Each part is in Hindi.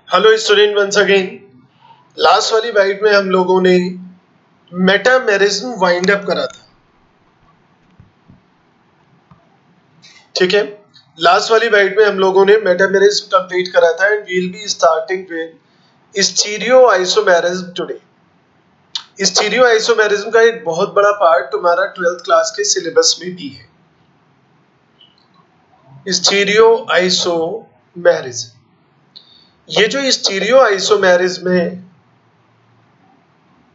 Hello student, once again. Last वाली बाइट में हम लोगों ने मेटामेरिज्म वाइंड अप करा था। ठीक है, लास्ट वाली बाइट में हम लोगों ने मेटामेरिज्म कंप्लीट करा था and we will be starting with stereo isomerism today. Stereo isomerism का एक बहुत बड़ा पार्ट तुम्हारा 12th क्लास के सिलेबस में भी है। स्टीरियो आइसोमेरिज्म, ये जो स्टीरियो आइसोमेरिज्म है,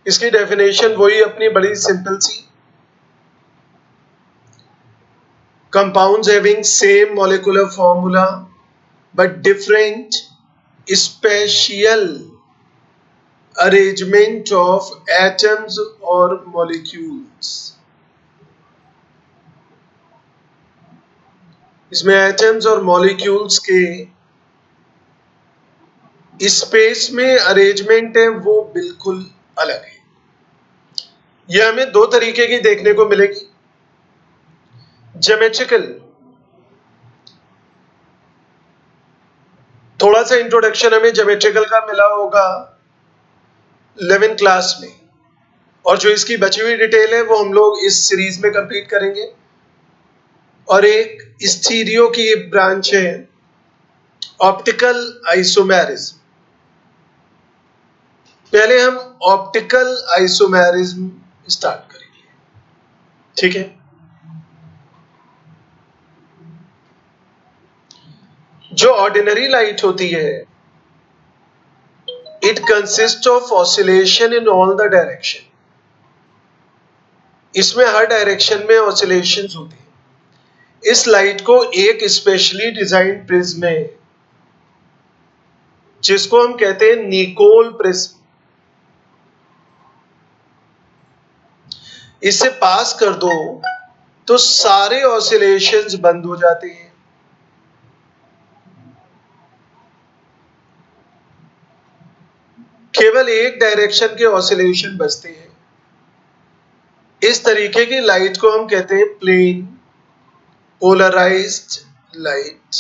इसकी डेफिनेशन वही अपनी बड़ी simple C, compounds having same molecular formula but different spatial arrangement of atoms or molecules। इसमें एटम्स और मॉलिक्यूल्स के स्पेस में अरेंजमेंट है वो बिल्कुल अलग है। यह हमें दो तरीके की देखने को मिलेगी। ज्योमेट्रिकल, थोड़ा सा इंट्रोडक्शन हमें ज्योमेट्रिकल का मिला होगा 11th क्लास में, और जो इसकी बची हुई डिटेल है वो हम लोग इस सीरीज में कंप्लीट करेंगे। और एक स्टीरियो की ब्रांच है ऑप्टिकल आइसोमेरिज्म। पहले हम ऑप्टिकल आइसोमेरिज्म स्टार्ट करेंगे। ठीक है, जो ऑर्डिनरी लाइट होती है, it consist of oscillation in all the direction. इसमें हर डायरेक्शन में ऑसिलेशंस होती है। इस लाइट को एक स्पेशली डिजाइन प्रिज्म है जिसको हम कहते हैं निकोल प्रिज्म, इसे पास कर दो तो सारे ऑसिलेशंस बंद हो जाते हैं। केवल एक डायरेक्शन के ऑसिलेशन बचते हैं। इस तरीके की लाइट को हम कहते हैं प्लेन पोलराइज्ड लाइट।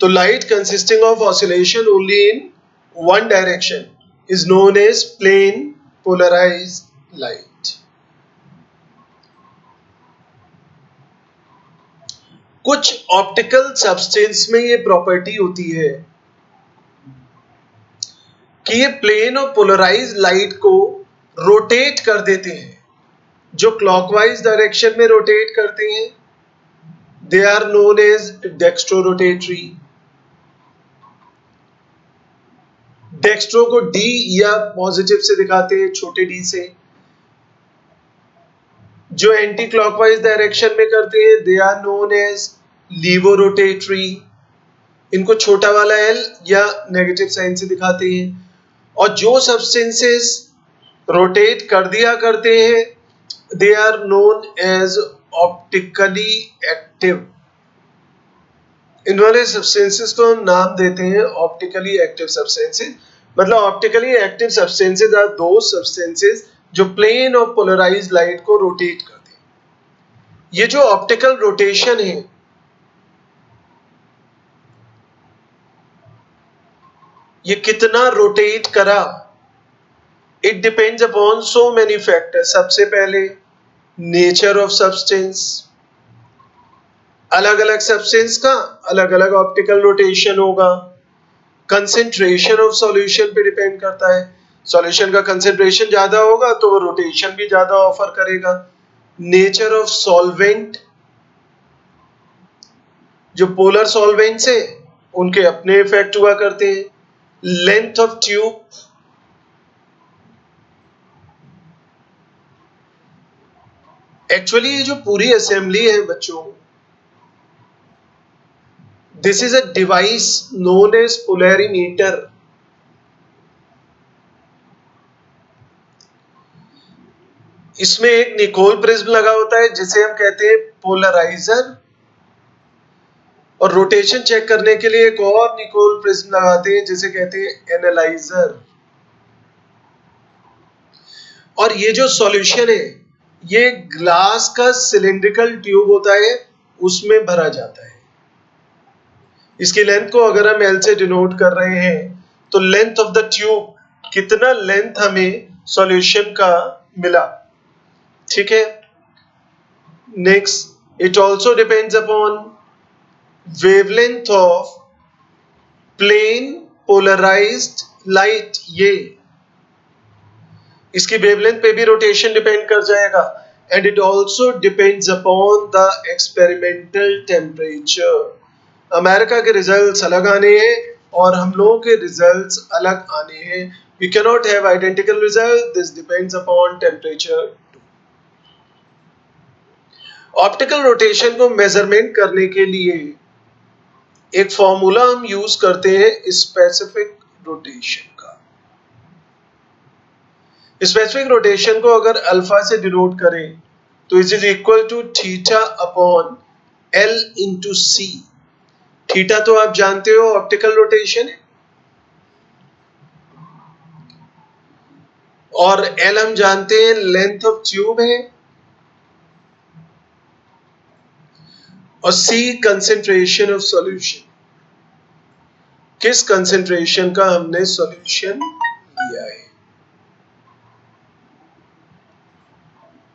तो light consisting of oscillation only in one direction is known as plane polarised light. कुछ ऑप्टिकल सब्सटेंस में ये प्रॉपर्टी होती है कि ये प्लेन और पोलराइज्ड लाइट को रोटेट कर देते हैं। जो क्लॉकवाइज डायरेक्शन में रोटेट करते हैं they are known as dextrorotatory. Dextro को डी या पॉजिटिव से दिखाते हैं, छोटे डी से। जो एंटी क्लॉकवाइज डायरेक्शन में करते हैं दे आर नोन एज लीवोरोटेटरी। इनको छोटा वाला एल या नेगेटिव साइन से दिखाते हैं। और जो सब्सटेंसेस रोटेट कर दिया करते हैं they are known as optically active. इन वाले सब्सटेंसेस को हम नाम देते हैं ऑप्टिकली एक्टिव सब्सटेंसेस। मतलब optically active substances are those substances जो प्लेन और पोलराइज्ड लाइट को रोटेट करते हैं। ये जो ऑप्टिकल रोटेशन है, ये कितना रोटेट करा, it depends upon so many factors. सबसे पहले नेचर ऑफ सब्सटेंस, अलग अलग सब्सटेंस का अलग अलग ऑप्टिकल रोटेशन होगा। कंसेंट्रेशन ऑफ सॉल्यूशन पे डिपेंड करता है। सॉल्यूशन का कंसेंट्रेशन ज्यादा होगा तो वो रोटेशन भी ज्यादा ऑफर करेगा। नेचर ऑफ सॉल्वेंट, जो पोलर सॉल्वेंट्स है उनके अपने इफेक्ट हुआ करते हैं। लेंथ ऑफ ट्यूब, एक्चुअली ये जो पूरी असेंबली है बच्चों, this is a device known as polarimeter. इसमें एक निकोल प्रिज्म लगा होता है जिसे हम कहते हैं पोलराइजर, और रोटेशन चेक करने के लिए एक और निकोल प्रिज्म लगाते हैं जिसे कहते हैं एनालाइजर। और ये जो सॉल्यूशन है ये ग्लास का सिलिंड्रिकल ट्यूब होता है, उसमें भरा जाता है। इसकी लेंथ को अगर हम L से डिनोट कर रहे हैं तो लेंथ ऑफ द ट्यूब, कितना लेंथ हमें सॉल्यूशन का मिला, ठीक है। Next, it also depends upon wavelength of plane polarised light, ये इसकी वेवलेंथ पे भी रोटेशन डिपेंड कर जाएगा। And it also depends upon the experimental temperature. America के रिजल्ट्स अलग आने हैं और हम लोगों के रिजल्ट्स अलग आने हैं। We can not have identical result, this depends upon temperature. Optical rotation को मेजरमेंट करने के लिए एक फॉर्मूला हम यूज करते हैं स्पेसिफिक रोटेशन का। स्पेसिफिक रोटेशन को अगर अल्फा से डिनोट करें तो it is equal to theta upon L into C. Theta तो आप जानते हो ऑप्टिकल रोटेशन है, और एल हम जानते हैं लेंथ ऑफ ट्यूब है, और सी कंसेंट्रेशन ऑफ सॉल्यूशन, किस कंसेंट्रेशन का हमने सॉल्यूशन लिया है,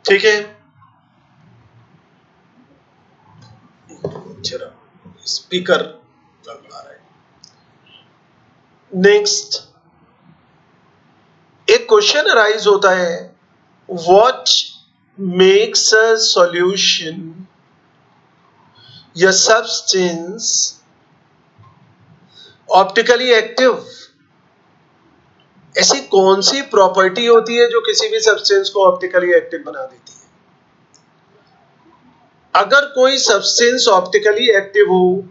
ठीक है। चलो स्पीकर गड़बड़ा रहा है। नेक्स्ट, एक क्वेश्चन अराइज होता है, व्हाट मेक्स अ सॉल्यूशन या सब्सटेंस ऑप्टिकली एक्टिव। ऐसी कौन सी प्रॉपर्टी होती है जो किसी भी सब्सटेंस को ऑप्टिकली एक्टिव बना देती है। अगर कोई सब्सटेंस ऑप्टिकली एक्टिव हो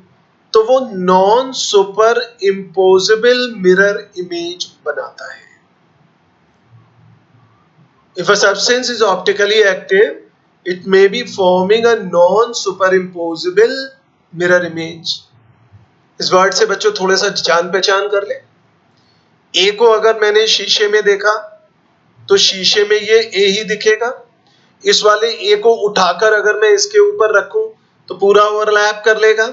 तो वो non super imposable mirror image बनाता है। If a substance is optically active, it may be forming a non-superimposable mirror image. इस वर्ड से बच्चों थोड़ा सा जान पहचान कर ले। ए को अगर मैंने शीशे में देखा तो शीशे में ये ए ही दिखेगा। इस वाले ए को उठाकर अगर मैं इसके ऊपर रखूं तो पूरा ओवरलैप कर लेगा।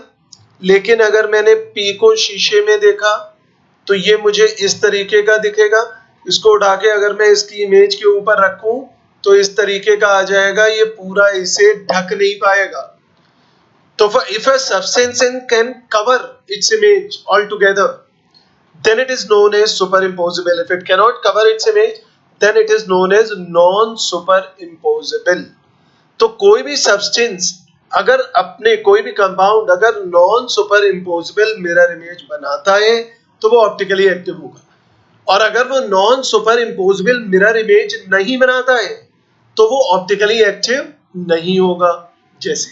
लेकिन अगर मैंने पी को शीशे में देखा तो ये मुझे इस तरीके का दिखेगा। इसको उठा के अगर मैं इसकी इमेज के ऊपर रखूं तो इस तरीके का आ जाएगा, ये पूरा इसे ढक नहीं पाएगा। तो if a substance can cover its image altogether, then it is known as superimposable. If it cannot cover its image, then it is known as non-superimposable. तो कोई भी सब्सटेंस अगर अपने कोई भी कंपाउंड अगर non super imposable mirror image बनाता है तो वो ऑप्टिकली एक्टिव होगा, और अगर वो non super imposable mirror image नहीं बनाता है तो वो ऑप्टिकली एक्टिव नहीं होगा। जैसे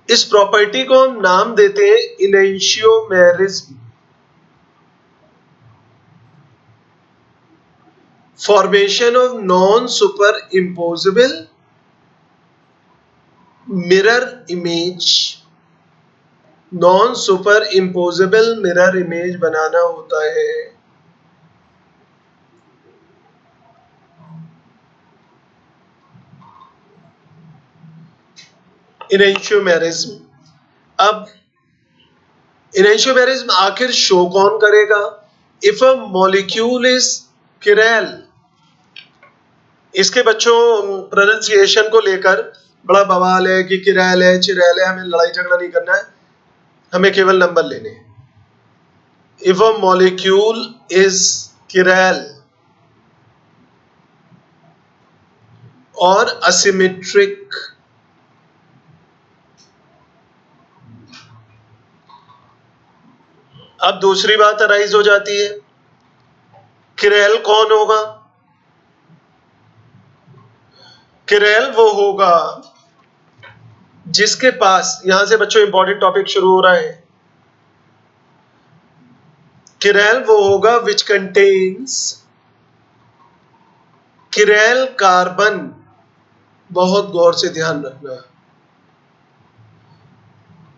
इस प्रॉपर्टी को हम नाम देते हैं enantiomerism. Formation of non super imposable mirror image. Non super imposable mirror image बनाना होता है इनेंशियोमेरिज्म। अब इनेंशियोमेरिज्म आखिर शो कौन करेगा? If a molecule is chiral. इसके बच्चों प्रोनाउंसिएशन को लेकर बड़ा बवाल है कि किरैल है चिरैल है, हमें लड़ाई झगड़ा नहीं करना है, हमें केवल नंबर लेने हैं। इफ अ मॉलिक्यूल इज किरैल और असिमेट्रिक, अब दूसरी बात अराइज हो जाती है, किरैल कौन होगा? किरैल वो होगा जिसके पास, यहां से बच्चों इंपॉर्टेंट टॉपिक शुरू हो रहा है, किरैल वो होगा विच कंटेन्स किरैल कार्बन। बहुत गौर से ध्यान रखना,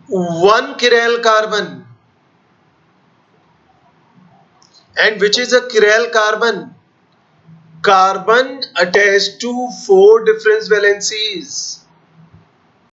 one chiral carbon, and which is a chiral carbon? Carbon attached to 4 different valencies.